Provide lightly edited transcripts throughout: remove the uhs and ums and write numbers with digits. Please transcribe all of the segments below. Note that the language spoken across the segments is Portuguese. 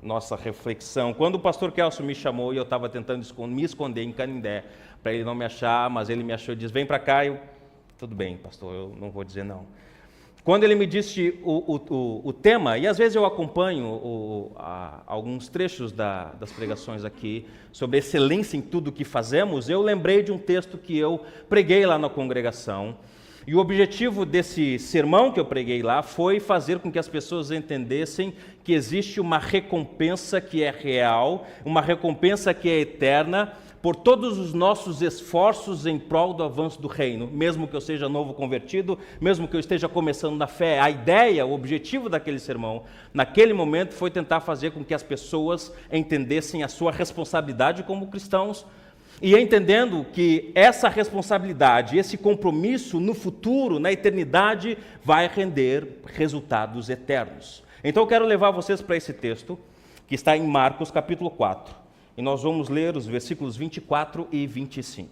nossa reflexão. Quando o pastor Kelso me chamou e eu estava tentando me esconder em Canindé, para ele não me achar, mas ele me achou e disse, vem para cá, tudo bem, pastor, eu não vou dizer não. Quando ele me disse o tema, e às vezes eu acompanho alguns trechos das pregações aqui, sobre excelência em tudo que fazemos, eu lembrei de um texto que eu preguei lá na congregação, e o objetivo desse sermão que eu preguei lá foi fazer com que as pessoas entendessem que existe uma recompensa que é real, uma recompensa que é eterna, por todos os nossos esforços em prol do avanço do reino, mesmo que eu seja novo convertido, mesmo que eu esteja começando na fé. A ideia, o objetivo daquele sermão, naquele momento, foi tentar fazer com que as pessoas entendessem a sua responsabilidade como cristãos, e entendendo que essa responsabilidade, esse compromisso no futuro, na eternidade, vai render resultados eternos. Então eu quero levar vocês para esse texto, que está em Marcos capítulo 4, e nós vamos ler os versículos 24 e 25.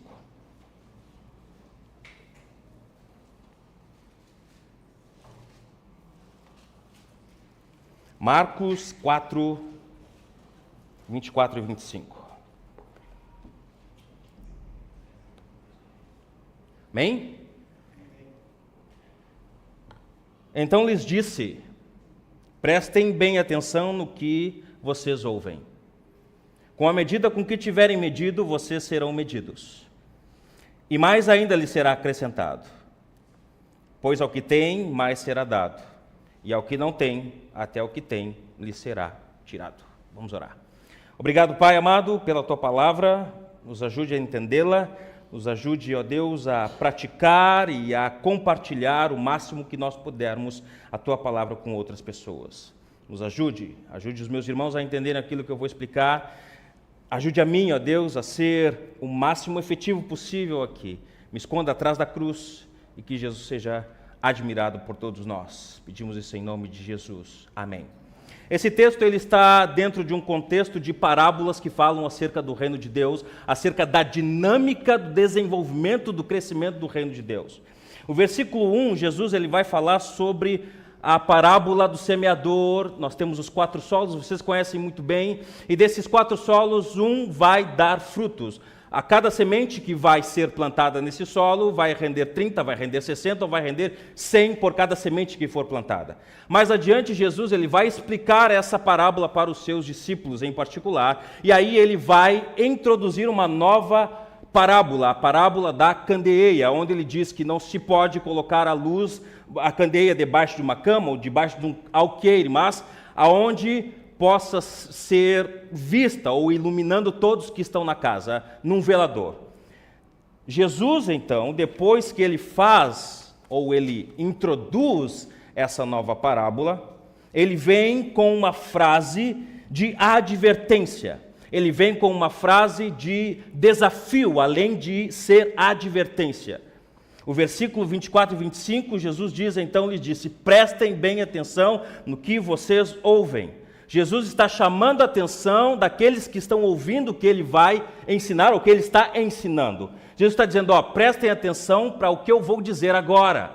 Marcos 4, 24 e 25. Amém? Então lhes disse, prestem bem atenção no que vocês ouvem. Com a medida com que tiverem medido, vocês serão medidos. E mais ainda lhes será acrescentado. Pois ao que tem, mais será dado. E ao que não tem, até o que tem, lhe será tirado. Vamos orar. Obrigado, Pai amado, pela Tua palavra. Nos ajude a entendê-la. Nos ajude, ó Deus, a praticar e a compartilhar o máximo que nós pudermos a Tua palavra com outras pessoas. Nos ajude os meus irmãos a entenderem aquilo que eu vou explicar. Ajude a mim, ó Deus, a ser o máximo efetivo possível aqui. Me esconda atrás da cruz e que Jesus seja admirado por todos nós. Pedimos isso em nome de Jesus. Amém. Esse texto ele está dentro de um contexto de parábolas que falam acerca do reino de Deus, acerca da dinâmica do desenvolvimento, do crescimento do reino de Deus. O versículo 1, Jesus ele vai falar sobre a parábola do semeador. Nós temos os 4 solos, vocês conhecem muito bem, e desses 4 solos, um vai dar frutos. A cada semente que vai ser plantada nesse solo vai render 30, vai render 60 ou vai render 100 por cada semente que for plantada. Mais adiante, Jesus ele vai explicar essa parábola para os seus discípulos em particular, e aí ele vai introduzir uma nova parábola, a parábola da candeia, onde ele diz que não se pode colocar a candeia debaixo de uma cama ou debaixo de um alqueire, mas aonde possa ser vista ou iluminando todos que estão na casa, num velador. Jesus, então, depois que ele faz, ou ele introduz essa nova parábola, ele vem com uma frase de advertência. Ele vem com uma frase de desafio, além de ser advertência. O versículo 24 e 25, Jesus diz, então lhes disse, prestem bem atenção no que vocês ouvem. Jesus está chamando a atenção daqueles que estão ouvindo o que ele vai ensinar, ou que ele está ensinando. Jesus está dizendo, prestem atenção para o que eu vou dizer agora.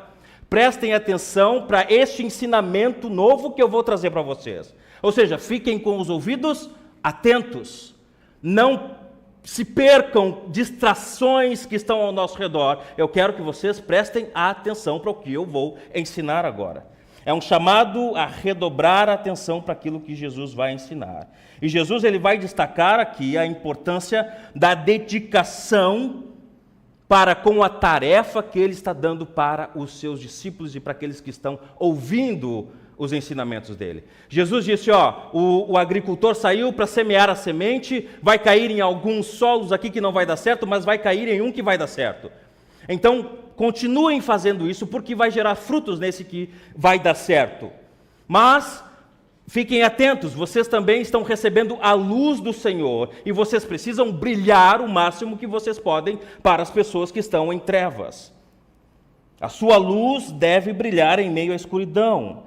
Prestem atenção para este ensinamento novo que eu vou trazer para vocês. Ou seja, fiquem com os ouvidos atentos. Não se percam distrações que estão ao nosso redor. Eu quero que vocês prestem atenção para o que eu vou ensinar agora. É um chamado a redobrar a atenção para aquilo que Jesus vai ensinar. E Jesus ele vai destacar aqui a importância da dedicação para com a tarefa que ele está dando para os seus discípulos e para aqueles que estão ouvindo os ensinamentos dele. Jesus disse, o agricultor saiu para semear a semente, vai cair em alguns solos aqui que não vai dar certo, mas vai cair em um que vai dar certo. Então, continuem fazendo isso, porque vai gerar frutos nesse que vai dar certo. Mas, fiquem atentos, vocês também estão recebendo a luz do Senhor, e vocês precisam brilhar o máximo que vocês podem para as pessoas que estão em trevas. A sua luz deve brilhar em meio à escuridão.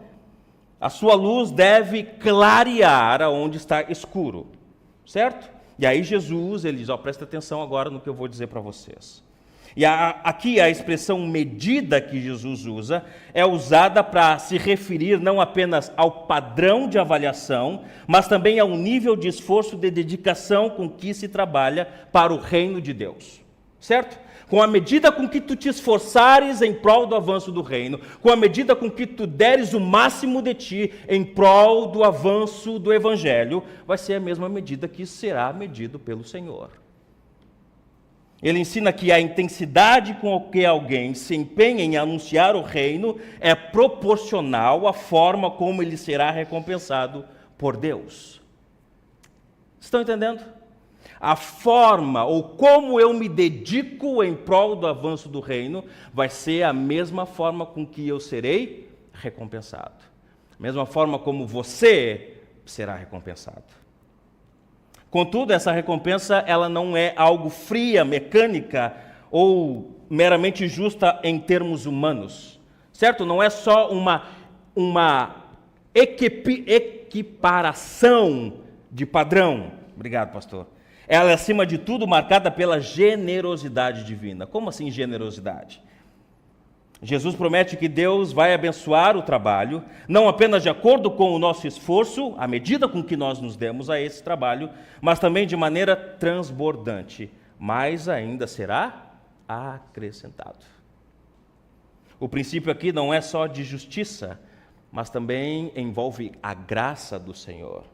A sua luz deve clarear aonde está escuro. Certo? E aí Jesus, ele diz, presta atenção agora no que eu vou dizer para vocês. E aqui a expressão medida que Jesus usa é usada para se referir não apenas ao padrão de avaliação, mas também ao nível de esforço de dedicação com que se trabalha para o reino de Deus. Certo? Com a medida com que tu te esforçares em prol do avanço do reino, com a medida com que tu deres o máximo de ti em prol do avanço do evangelho, vai ser a mesma medida que será medido pelo Senhor. Ele ensina que a intensidade com que alguém se empenha em anunciar o reino é proporcional à forma como ele será recompensado por Deus. Estão entendendo? A forma ou como eu me dedico em prol do avanço do reino vai ser a mesma forma com que eu serei recompensado. A mesma forma como você será recompensado. Contudo, essa recompensa ela não é algo fria, mecânica ou meramente justa em termos humanos. Certo? Não é só uma equiparação de padrão. Obrigado, pastor. Ela é, acima de tudo, marcada pela generosidade divina. Como assim generosidade? Jesus promete que Deus vai abençoar o trabalho, não apenas de acordo com o nosso esforço, à medida com que nós nos demos a esse trabalho, mas também de maneira transbordante. Mais ainda será acrescentado. O princípio aqui não é só de justiça, mas também envolve a graça do Senhor.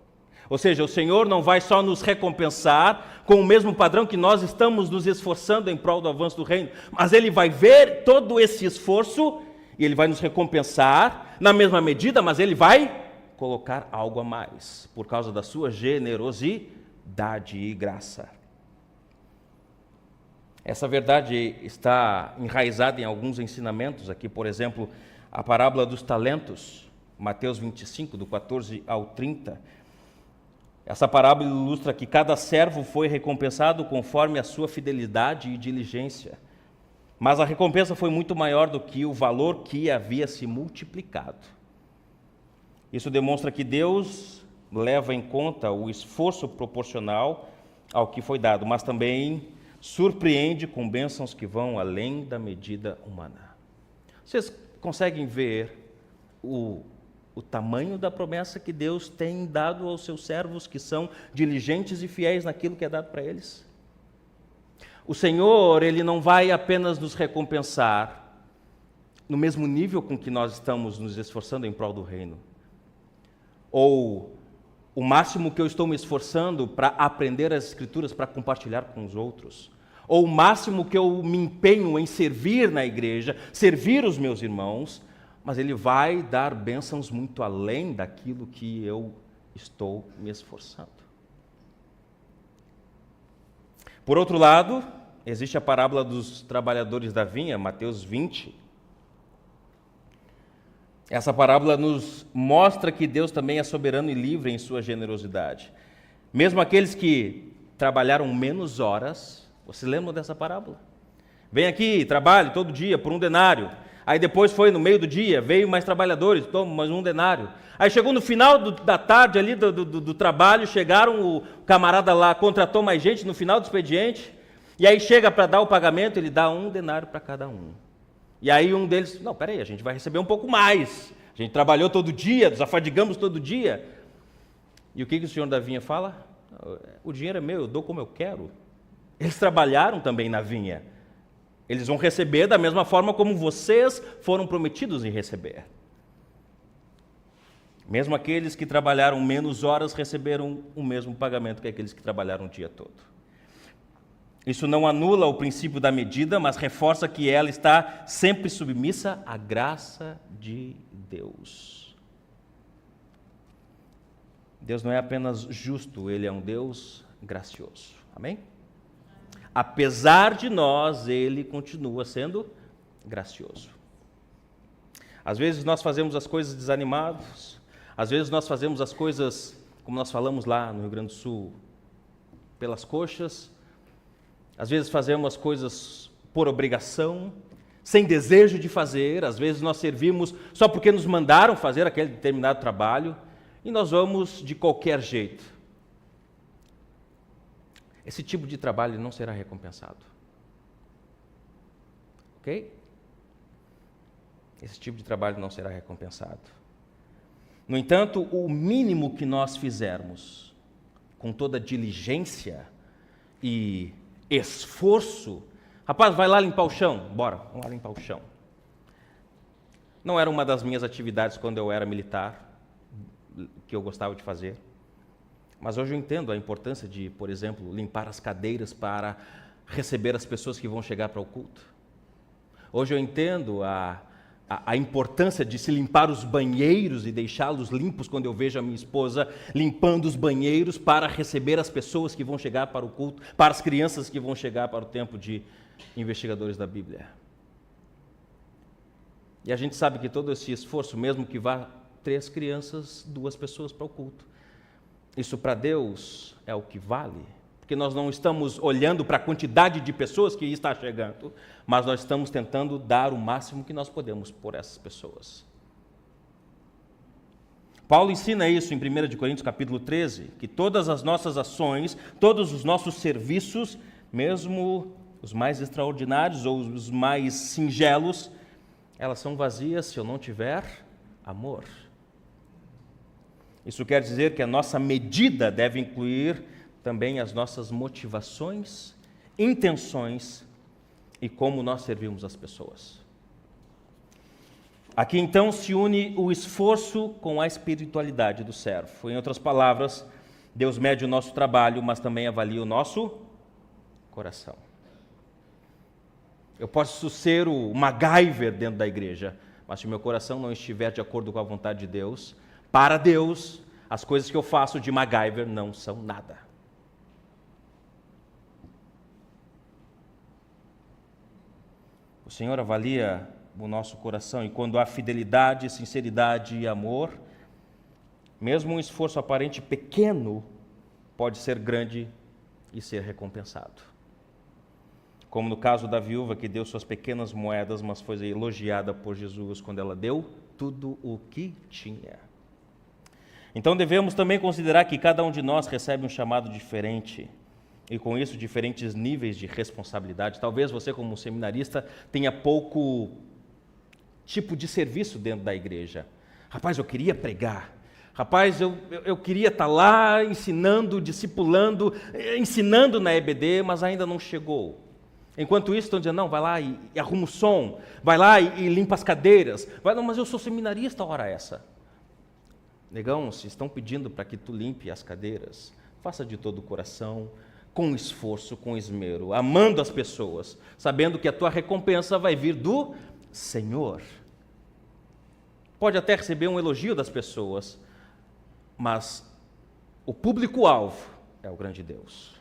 Ou seja, o Senhor não vai só nos recompensar com o mesmo padrão que nós estamos nos esforçando em prol do avanço do reino, mas Ele vai ver todo esse esforço e Ele vai nos recompensar na mesma medida, mas Ele vai colocar algo a mais, por causa da sua generosidade e graça. Essa verdade está enraizada em alguns ensinamentos aqui, por exemplo, a parábola dos talentos, Mateus 25, do 14 ao 30. Essa parábola ilustra que cada servo foi recompensado conforme a sua fidelidade e diligência. Mas a recompensa foi muito maior do que o valor que havia se multiplicado. Isso demonstra que Deus leva em conta o esforço proporcional ao que foi dado, mas também surpreende com bênçãos que vão além da medida humana. Vocês conseguem ver o tamanho da promessa que Deus tem dado aos seus servos que são diligentes e fiéis naquilo que é dado para eles? O Senhor, Ele não vai apenas nos recompensar no mesmo nível com que nós estamos nos esforçando em prol do reino, ou o máximo que eu estou me esforçando para aprender as Escrituras, para compartilhar com os outros, ou o máximo que eu me empenho em servir na igreja, servir os meus irmãos, mas Ele vai dar bênçãos muito além daquilo que eu estou me esforçando. Por outro lado, existe a parábola dos trabalhadores da vinha, Mateus 20. Essa parábola nos mostra que Deus também é soberano e livre em sua generosidade. Mesmo aqueles que trabalharam menos horas, você lembra dessa parábola? Vem aqui, trabalhe todo dia por 1 denário. Aí depois foi no meio do dia, veio mais trabalhadores, toma mais 1 denário. Aí chegou no final da tarde ali do trabalho, chegaram, o camarada lá contratou mais gente no final do expediente, e aí chega para dar o pagamento, ele dá 1 denário para cada um. E aí um deles, não, peraí, a gente vai receber um pouco mais. A gente trabalhou todo dia, nos afadigamos todo dia. E o que o senhor da vinha fala? O dinheiro é meu, eu dou como eu quero. Eles trabalharam também na vinha. Eles vão receber da mesma forma como vocês foram prometidos em receber. Mesmo aqueles que trabalharam menos horas receberam o mesmo pagamento que aqueles que trabalharam o dia todo. Isso não anula o princípio da medida, mas reforça que ela está sempre submissa à graça de Deus. Deus não é apenas justo, Ele é um Deus gracioso. Amém? Apesar de nós, Ele continua sendo gracioso. Às vezes nós fazemos as coisas desanimados, às vezes nós fazemos as coisas, como nós falamos lá no Rio Grande do Sul, pelas coxas, às vezes fazemos as coisas por obrigação, sem desejo de fazer, às vezes nós servimos só porque nos mandaram fazer aquele determinado trabalho, e nós vamos de qualquer jeito. Esse tipo de trabalho não será recompensado. Ok? Esse tipo de trabalho não será recompensado. No entanto, o mínimo que nós fizermos, com toda diligência e esforço, rapaz, vai lá limpar o chão, bora, vamos lá limpar o chão. Não era uma das minhas atividades quando eu era militar, que eu gostava de fazer. Mas hoje eu entendo a importância de, por exemplo, limpar as cadeiras para receber as pessoas que vão chegar para o culto. Hoje eu entendo a importância de se limpar os banheiros e deixá-los limpos quando eu vejo a minha esposa limpando os banheiros para receber as pessoas que vão chegar para o culto, para as crianças que vão chegar para o tempo de investigadores da Bíblia. E a gente sabe que todo esse esforço, mesmo que vá 3 crianças, 2 pessoas para o culto, isso para Deus é o que vale. Porque nós não estamos olhando para a quantidade de pessoas que está chegando, mas nós estamos tentando dar o máximo que nós podemos por essas pessoas. Paulo ensina isso em 1 Coríntios capítulo 13, que todas as nossas ações, todos os nossos serviços, mesmo os mais extraordinários ou os mais singelos, elas são vazias se eu não tiver amor. Isso quer dizer que a nossa medida deve incluir também as nossas motivações, intenções e como nós servimos as pessoas. Aqui então se une o esforço com a espiritualidade do servo. Em outras palavras, Deus mede o nosso trabalho, mas também avalia o nosso coração. Eu posso ser o MacGyver dentro da igreja, mas se o meu coração não estiver de acordo com a vontade de Deus, para Deus, as coisas que eu faço de MacGyver não são nada. O Senhor avalia o nosso coração, e quando há fidelidade, sinceridade e amor, mesmo um esforço aparente pequeno pode ser grande e ser recompensado. Como no caso da viúva que deu suas pequenas moedas, mas foi elogiada por Jesus quando ela deu tudo o que tinha. Então devemos também considerar que cada um de nós recebe um chamado diferente, e com isso diferentes níveis de responsabilidade. Talvez você, como seminarista, tenha pouco tipo de serviço dentro da igreja. Rapaz, eu queria pregar. Rapaz, eu queria estar lá ensinando, discipulando, ensinando na EBD, mas ainda não chegou. Enquanto isso, estão dizendo, não, vai lá e arruma o som, vai lá e limpa as cadeiras. Vai, não, mas eu sou seminarista, hora essa. Negão, se estão pedindo para que tu limpe as cadeiras, faça de todo o coração, com esforço, com esmero, amando as pessoas, sabendo que a tua recompensa vai vir do Senhor. Pode até receber um elogio das pessoas, mas o público-alvo é o grande Deus.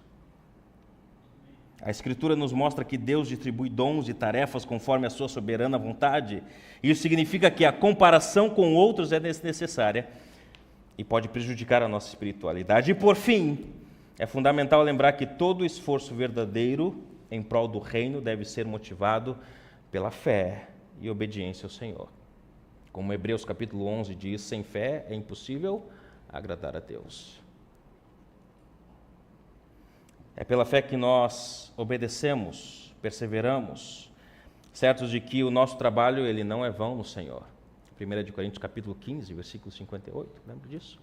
A Escritura nos mostra que Deus distribui dons e tarefas conforme a sua soberana vontade. Isso significa que a comparação com outros é desnecessária e pode prejudicar a nossa espiritualidade. E por fim, é fundamental lembrar que todo esforço verdadeiro em prol do reino deve ser motivado pela fé e obediência ao Senhor. Como Hebreus capítulo 11 diz, sem fé é impossível agradar a Deus. É pela fé que nós obedecemos, perseveramos, certos de que o nosso trabalho ele não é vão no Senhor. 1 Coríntios capítulo 15, versículo 58, lembra disso?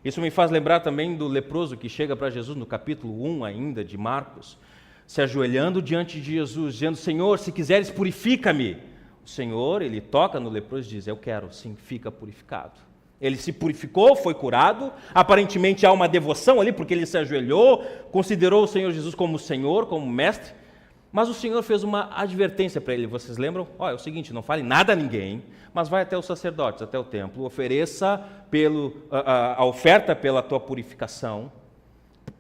Isso me faz lembrar também do leproso que chega para Jesus no capítulo 1 ainda de Marcos, se ajoelhando diante de Jesus, dizendo, Senhor, se quiseres purifica-me. O Senhor, ele toca no leproso e diz, eu quero, sim, fica purificado. Ele se purificou, foi curado, aparentemente há uma devoção ali, porque ele se ajoelhou, considerou o Senhor Jesus como Senhor, como Mestre, mas o Senhor fez uma advertência para ele, vocês lembram? É o seguinte, não fale nada a ninguém, mas vai até os sacerdotes, até o templo, ofereça a oferta pela tua purificação,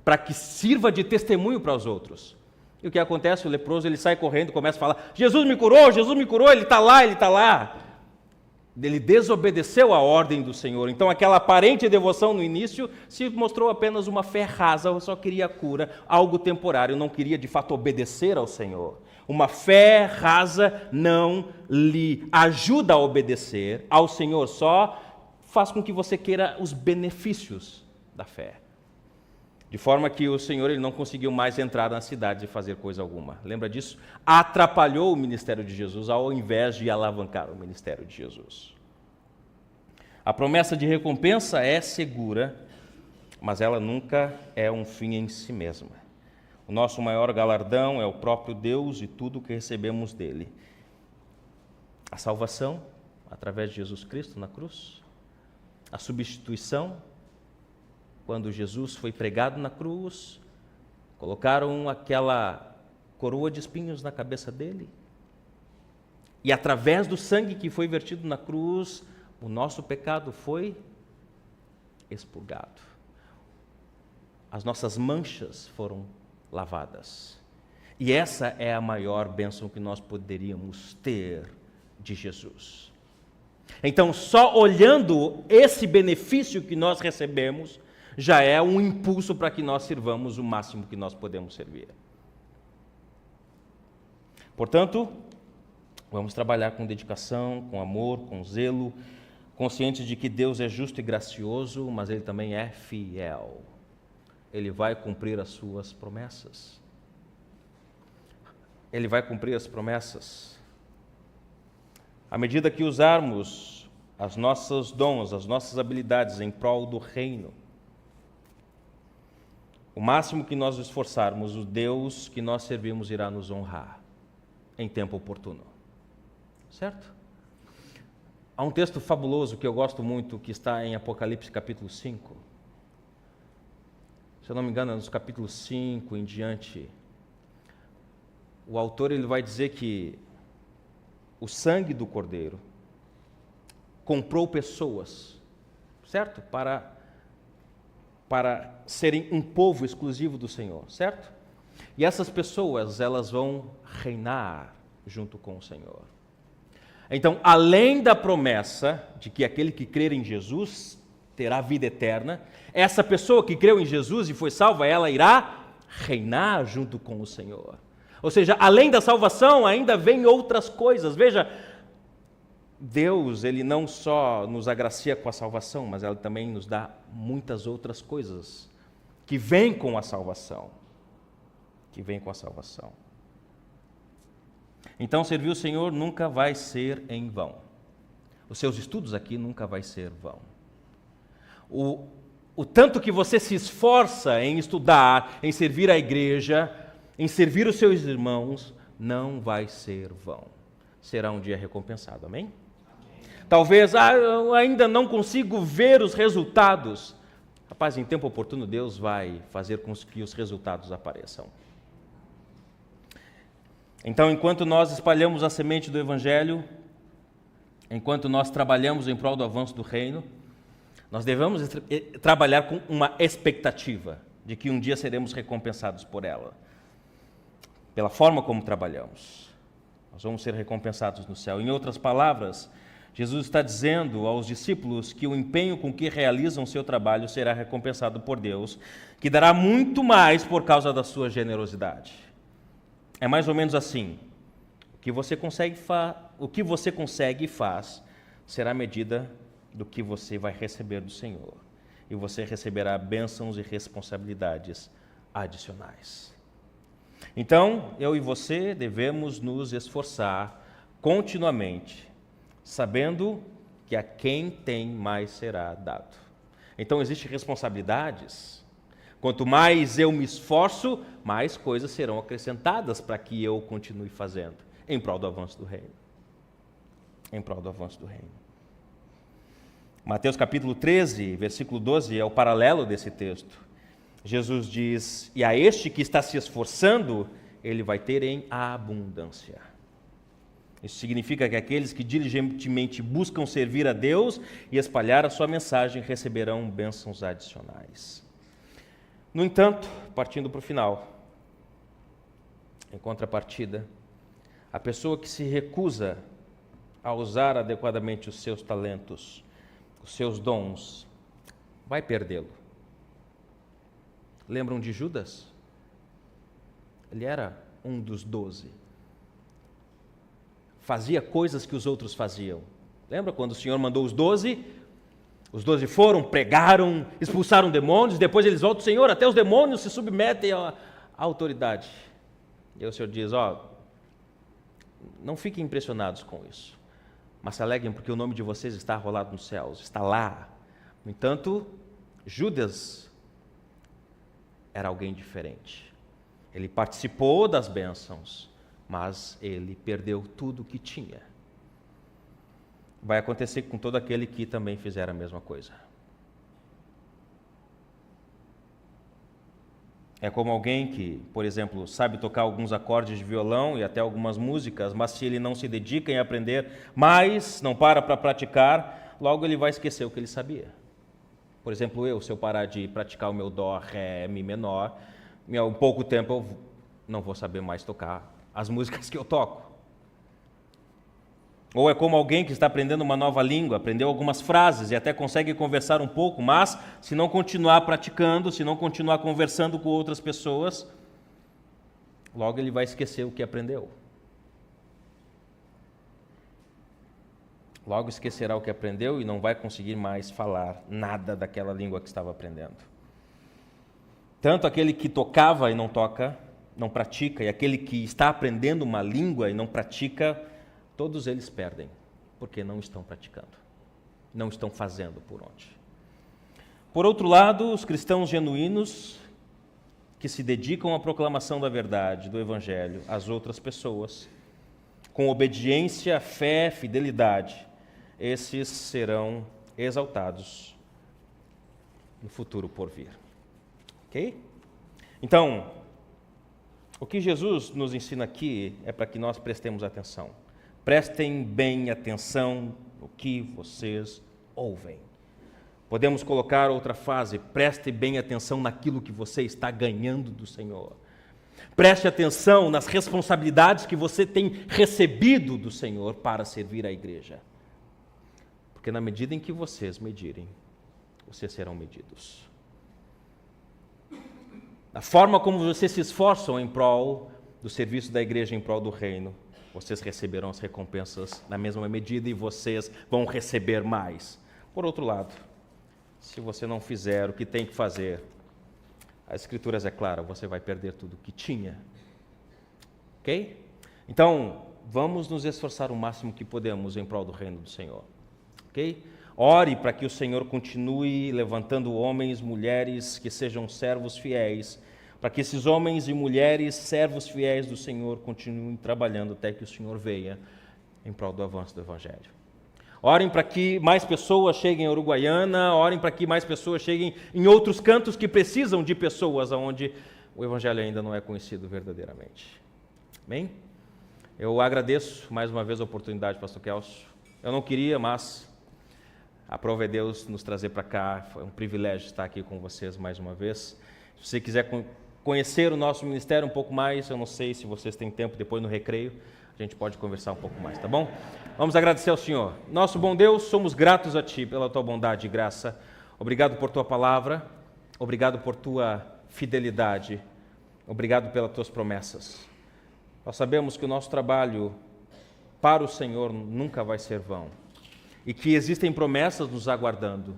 para que sirva de testemunho para os outros. E o que acontece? O leproso ele sai correndo, começa a falar, Jesus me curou, ele está lá, ele está lá. Ele desobedeceu a ordem do Senhor. Então aquela aparente devoção no início se mostrou apenas uma fé rasa, eu só queria cura, algo temporário, eu não queria de fato obedecer ao Senhor. Uma fé rasa não lhe ajuda a obedecer ao Senhor, só faz com que você queira os benefícios da fé. De forma que o Senhor ele não conseguiu mais entrar na cidade e fazer coisa alguma. Lembra disso? Atrapalhou o ministério de Jesus ao invés de alavancar o ministério de Jesus. A promessa de recompensa é segura, mas ela nunca é um fim em si mesma. O nosso maior galardão é o próprio Deus e tudo o que recebemos dele. A salvação, através de Jesus Cristo na cruz. A substituição, quando Jesus foi pregado na cruz, colocaram aquela coroa de espinhos na cabeça dele. E através do sangue que foi vertido na cruz, o nosso pecado foi expurgado. As nossas manchas foram lavadas. E essa é a maior bênção que nós poderíamos ter de Jesus. Então, só olhando esse benefício que nós recebemos, já é um impulso para que nós sirvamos o máximo que nós podemos servir. Portanto, vamos trabalhar com dedicação, com amor, com zelo, conscientes de que Deus é justo e gracioso, mas Ele também é fiel. Ele vai cumprir as suas promessas. Ele vai cumprir as promessas. À medida que usarmos os nossos dons, as nossas habilidades em prol do reino, o máximo que nós esforçarmos, o Deus que nós servimos irá nos honrar em tempo oportuno. Certo? Há um texto fabuloso que eu gosto muito, que está em Apocalipse capítulo 5. Se eu não me engano, é nos capítulos 5 em diante. O autor ele vai dizer que o sangue do Cordeiro comprou pessoas, certo? Para serem um povo exclusivo do Senhor, certo? E essas pessoas, elas vão reinar junto com o Senhor. Então, além da promessa de que aquele que crer em Jesus terá vida eterna, essa pessoa que creu em Jesus e foi salva, ela irá reinar junto com o Senhor. Ou seja, além da salvação, ainda vem outras coisas. Veja, Deus, Ele não só nos agracia com a salvação, mas Ele também nos dá muitas outras coisas que vêm com a salvação. Que vêm com a salvação. Então, servir o Senhor nunca vai ser em vão. Os seus estudos aqui nunca vai ser vão. O tanto que você se esforça em estudar, em servir a igreja, em servir os seus irmãos, não vai ser vão. Será um dia recompensado, amém? Talvez, eu ainda não consigo ver os resultados. Rapaz, em tempo oportuno, Deus vai fazer com que os resultados apareçam. Então, enquanto nós espalhamos a semente do Evangelho, enquanto nós trabalhamos em prol do avanço do reino, nós devemos trabalhar com uma expectativa de que um dia seremos recompensados por ela. Pela forma como trabalhamos, nós vamos ser recompensados no céu. Em outras palavras, Jesus está dizendo aos discípulos que o empenho com que realizam o seu trabalho será recompensado por Deus, que dará muito mais por causa da sua generosidade. É mais ou menos assim: o que você consegue e faz será a medida do que você vai receber do Senhor. E você receberá bênçãos e responsabilidades adicionais. Então, eu e você devemos nos esforçar continuamente, sabendo que a quem tem mais será dado. Então, existem responsabilidades. Quanto mais eu me esforço, mais coisas serão acrescentadas para que eu continue fazendo, em prol do avanço do reino. Em prol do avanço do reino. Mateus capítulo 13, versículo 12, é o paralelo desse texto. Jesus diz: e a este que está se esforçando, ele vai ter em abundância. Isso significa que aqueles que diligentemente buscam servir a Deus e espalhar a sua mensagem receberão bênçãos adicionais. No entanto, partindo para o final, em contrapartida, a pessoa que se recusa a usar adequadamente os seus talentos, os seus dons, vai perdê-lo. Lembram de Judas? Ele era um dos 12. Fazia coisas que os outros faziam. Lembra quando o Senhor mandou os 12? Os 12 foram, pregaram, expulsaram demônios, depois eles voltam, Senhor, até os demônios se submetem à autoridade. E aí o Senhor diz, não fiquem impressionados com isso, mas se alegrem porque o nome de vocês está arrolado nos céus, está lá. No entanto, Judas era alguém diferente. Ele participou das bênçãos, mas ele perdeu tudo o que tinha. Vai acontecer com todo aquele que também fizer a mesma coisa. É como alguém que, por exemplo, sabe tocar alguns acordes de violão e até algumas músicas, mas se ele não se dedica em aprender mais, não para praticar, logo ele vai esquecer o que ele sabia. Por exemplo, se eu parar de praticar o meu dó, ré, mi menor, em um pouco tempo eu não vou saber mais tocar as músicas que eu toco. Ou é como alguém que está aprendendo uma nova língua, aprendeu algumas frases e até consegue conversar um pouco, mas se não continuar praticando, se não continuar conversando com outras pessoas, logo ele vai esquecer o que aprendeu. Logo esquecerá o que aprendeu e não vai conseguir mais falar nada daquela língua que estava aprendendo. Tanto aquele que tocava e não toca, não pratica, e aquele que está aprendendo uma língua e não pratica, todos eles perdem, porque não estão praticando, não estão fazendo por onde. Por outro lado, os cristãos genuínos, que se dedicam à proclamação da verdade, do Evangelho, às outras pessoas, com obediência, fé, fidelidade, esses serão exaltados no futuro por vir. Ok? Então, o que Jesus nos ensina aqui é para que nós prestemos atenção. Prestem bem atenção no que vocês ouvem. Podemos colocar outra frase, preste bem atenção naquilo que você está ganhando do Senhor. Preste atenção nas responsabilidades que você tem recebido do Senhor para servir a igreja. Porque na medida em que vocês medirem, vocês serão medidos. A forma como vocês se esforçam em prol do serviço da igreja, em prol do reino, vocês receberão as recompensas na mesma medida e vocês vão receber mais. Por outro lado, se você não fizer o que tem que fazer, as Escrituras é clara, você vai perder tudo o que tinha. Ok? Então, vamos nos esforçar o máximo que podemos em prol do reino do Senhor. Ok? Ore para que o Senhor continue levantando homens, mulheres que sejam servos fiéis, para que esses homens e mulheres, servos fiéis do Senhor, continuem trabalhando até que o Senhor venha em prol do avanço do Evangelho. Orem para que mais pessoas cheguem a Uruguaiana, orem para que mais pessoas cheguem em outros cantos que precisam de pessoas onde o Evangelho ainda não é conhecido verdadeiramente. Amém? Eu agradeço mais uma vez a oportunidade, pastor Kelso. Eu não queria, mas a prova é Deus nos trazer para cá. Foi um privilégio estar aqui com vocês mais uma vez. Se você quiser conhecer o nosso ministério um pouco mais, eu não sei se vocês têm tempo depois no recreio, a gente pode conversar um pouco mais, tá bom? Vamos agradecer ao Senhor. Nosso bom Deus, somos gratos a Ti pela Tua bondade e graça. Obrigado por Tua palavra, obrigado por Tua fidelidade, obrigado pelas Tuas promessas. Nós sabemos que o nosso trabalho para o Senhor nunca vai ser vão e que existem promessas nos aguardando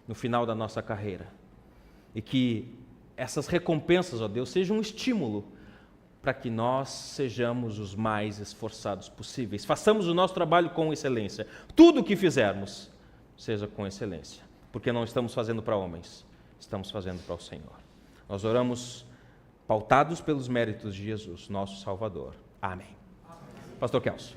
no final da nossa carreira e que essas recompensas, ó Deus, sejam um estímulo para que nós sejamos os mais esforçados possíveis. Façamos o nosso trabalho com excelência. Tudo o que fizermos, seja com excelência. Porque não estamos fazendo para homens, estamos fazendo para o Senhor. Nós oramos pautados pelos méritos de Jesus, nosso Salvador. Amém. Pastor Kelso.